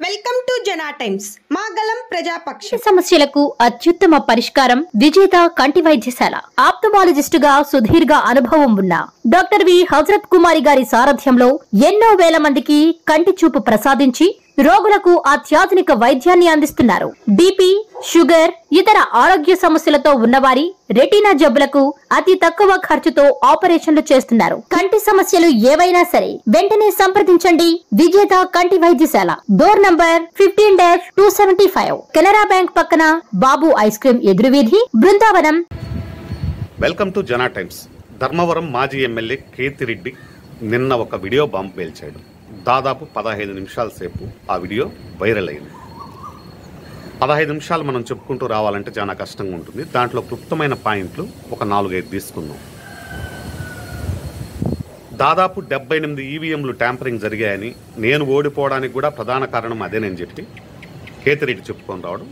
Welcome to Jana times. మాగలం ప్రజాపక్ష సమస్యలకు అత్యుత్తమ పరిష్కారం విజేత కంటి వైద్యశాల. ఆప్థమాలజిస్టుగా సుదీర్ఘ అనుభవం ఉన్న డాక్టర్ వి హజరత్ కుమారి గారి సారథ్యంలో ఎన్నో వేల మందికి కంటి చూపు ప్రసాదించి రోగులకు అత్యాధునిక వైద్యాన్ని అందిస్తున్నారు. బీపీ, షుగర్, ఇతర ఆరోగ్య సమస్యలతో ఉన్నవారి రెటీనా జబ్బులకు అతి తక్కువ ఖర్చుతో ఆపరేషన్లు చేస్తున్నారు. కంటి సమస్యలు ఏవైనా సరే వెంటనే సంప్రదించండి విజేత కంటి వైద్యశాల. డోర్ నంబర్ 15-275, కెనరా బ్యాంక్ పక్కన, బాబు ఐస్ క్రీమ్ ఎదురువీధి, Brindavanam. Welcome to Jana Times. Dharmavaram మాజీ ఎమ్మెల్యే కేతిరెడ్డి నిన్న ఒక వీడియో బాంబు పేల్చాడు. దాదాపు 15 నిమిషాల సేపు ఆ వీడియో వైరల్ అయింది. 15 నిమిషాలు మనం చెప్పుకుంటూ రావాలంటే చాలా కష్టంగా ఉంటుంది. దాంట్లో క్లుప్తమైన పాయింట్లు ఒక 4-5 తీసుకుందాం. దాదాపు 78 ఈవీఎంలు ట్యాంపరింగ్ జరిగాయని, నేను ఓడిపోవడానికి కూడా ప్రధాన కారణం అదేనని చెప్పి కేతిరెడ్డి చెప్పుకొని రావడం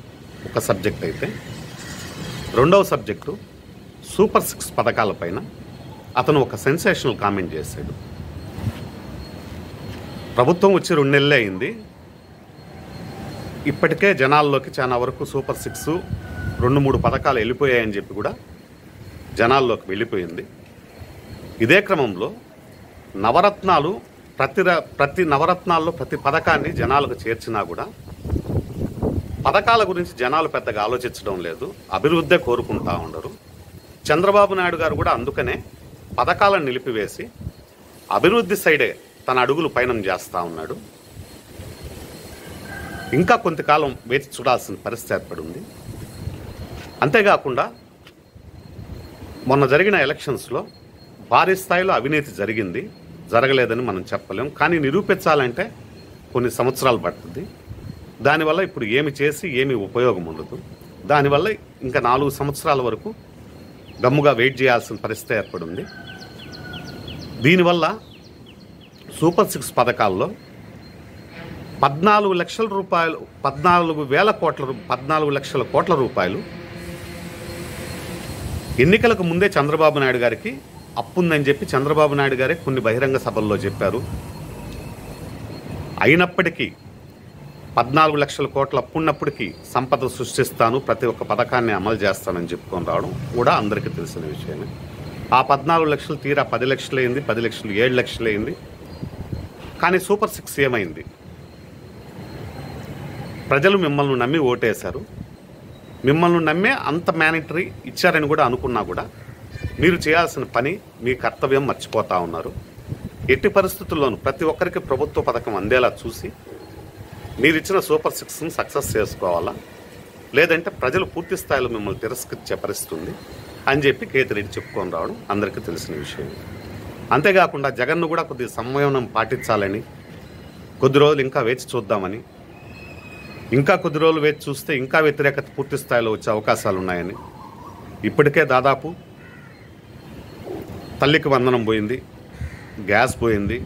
ఒక సబ్జెక్ట్ అయితే, రెండవ సబ్జెక్టు సూపర్ 6 పథకాలపైన అతను ఒక సెన్సేషనల్ కామెంట్ చేశాడు. ప్రభుత్వం వచ్చి 2 నెలలే అయింది, ఇప్పటికే జనాల్లోకి చాలా వరకు సూపర్ 6 2-3 పథకాలు వెళ్ళిపోయాయని చెప్పి కూడా జనాల్లోకి వెళ్ళిపోయింది. ఇదే క్రమంలో నవరత్నాలు ప్రతి నవరత్నాల్లో ప్రతి పథకాన్ని జనాలకు చేర్చినా కూడా పథకాల గురించి జనాలు పెద్దగా ఆలోచించడం లేదు, అభివృద్ధే కోరుకుంటా ఉండరు. చంద్రబాబు నాయుడు గారు కూడా అందుకనే పథకాలను నిలిపివేసి అభివృద్ధి సైడే తన అడుగులు పయనం చేస్తూ ఉన్నాడు. ఇంకా కొంతకాలం వేచి చూడాల్సిన పరిస్థితి ఏర్పడింది. అంతేకాకుండా మొన్న జరిగిన ఎలక్షన్స్లో భారీ స్థాయిలో అవినీతి జరిగింది, జరగలేదని మనం చెప్పలేం. కానీ నిరూపించాలంటే కొన్ని సంవత్సరాలు పడుతుంది. దానివల్ల ఇప్పుడు ఏమి చేసి ఏమి ఉపయోగం ఉండదు. దానివల్ల ఇంకా 4 సంవత్సరాల వరకు గమ్ముగా వెయిట్ చేయాల్సిన పరిస్థితి ఏర్పడింది. దీనివల్ల సూపర్ 6 పథకాల్లో 14 లక్షల రూపాయలు 14 లక్షల కోట్ల రూపాయలు ఎన్నికలకు ముందే చంద్రబాబు నాయుడు గారికి అప్పుందని చెప్పి చంద్రబాబు నాయుడు గారే కొన్ని బహిరంగ సభల్లో చెప్పారు. అయినప్పటికీ 14 లక్షల కోట్ల అప్పున్నప్పటికీ సంపద సృష్టిస్తాను, ప్రతి ఒక్క పథకాన్ని అమలు చేస్తానని చెప్పుకొని రావడం కూడా అందరికీ తెలిసిన విషయమే. ఆ 14 లక్షలు తీరా 10 లక్షలు అయింది, 10 లక్షలు 7 లక్షలు అయింది. కానీ సూపర్ 6 ఏమైంది? ప్రజలు మిమ్మల్ని నమ్మి ఓటేశారు, మిమ్మల్ని నమ్మే అంత మ్యానిటరీ ఇచ్చారని కూడా అనుకున్నా కూడా మీరు చేయాల్సిన పని, మీ కర్తవ్యం మర్చిపోతూ ఉన్నారు. ఎట్టి పరిస్థితుల్లోనూ ప్రతి ఒక్కరికి ప్రభుత్వ పథకం అందేలా చూసి మీరు ఇచ్చిన సూపర్ 6ని సక్సెస్ చేసుకోవాలా, లేదంటే ప్రజలు పూర్తి స్థాయిలో మిమ్మల్ని తిరస్కరించే పరిస్థితి అని చెప్పి కేతిరెడ్డి చెప్పుకొని రావడం అందరికీ తెలిసిన విషయం. అంతేకాకుండా జగన్ను కూడా కొద్దిగా సంయమనం పాటించాలని, కొద్ది రోజులు ఇంకా వేచి చూద్దామని, ఇంకా కొద్ది రోజులు వేచి చూస్తే ఇంకా వ్యతిరేకత పూర్తి స్థాయిలో వచ్చే అవకాశాలు ఉన్నాయని, ఇప్పటికే దాదాపు తల్లికి వందనం పోయింది, గ్యాస్ పోయింది,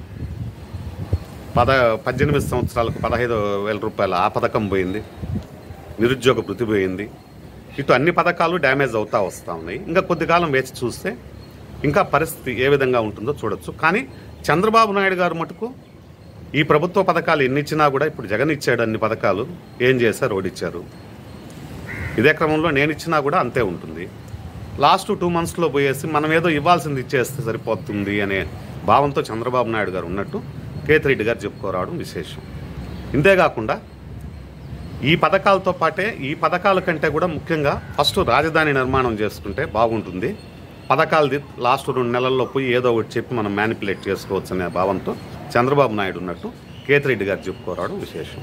18 సంవత్సరాలకు 15,000 రూపాయల ఆ పథకం పోయింది, నిరుద్యోగ భృతి పోయింది. ఇటు అన్ని పథకాలు డ్యామేజ్ అవుతూ వస్తూ ఉన్నాయి. ఇంకా కొద్ది కాలం వేచి చూస్తే ఇంకా పరిస్థితి ఏ విధంగా ఉంటుందో చూడొచ్చు. కానీ చంద్రబాబు నాయుడు గారు మటుకు ఈ ప్రభుత్వ పథకాలు ఎన్ని ఇచ్చినా కూడా, ఇప్పుడు జగన్ ఇచ్చాడు అన్ని పథకాలు, ఏం చేశారు? ఓడిచ్చారు. ఇదే క్రమంలో నేను ఇచ్చినా కూడా అంతే ఉంటుంది. లాస్ట్ 2 మంత్స్లో పోయేసి మనం ఏదో ఇవ్వాల్సింది ఇచ్చేస్తే సరిపోతుంది అనే భావంతో చంద్రబాబు నాయుడు గారు ఉన్నట్టు కేతిరెడ్డి గారు చెప్పుకోరావడం విశేషం. ఇంతేకాకుండా ఈ పథకాలతో పాటే, ఈ పథకాల కంటే కూడా ముఖ్యంగా ఫస్ట్ రాజధాని నిర్మాణం చేసుకుంటే బాగుంటుంది, పథకాలది లాస్ట్ 2 నెలల్లో పోయి ఏదో ఒకటి చెప్పి మనం మ్యానిపులేట్ చేసుకోవచ్చు అనే భావంతో చంద్రబాబు నాయుడు ఉన్నట్టు కేతిరెడ్డి గారు చెప్పుకోరావడం విశేషం.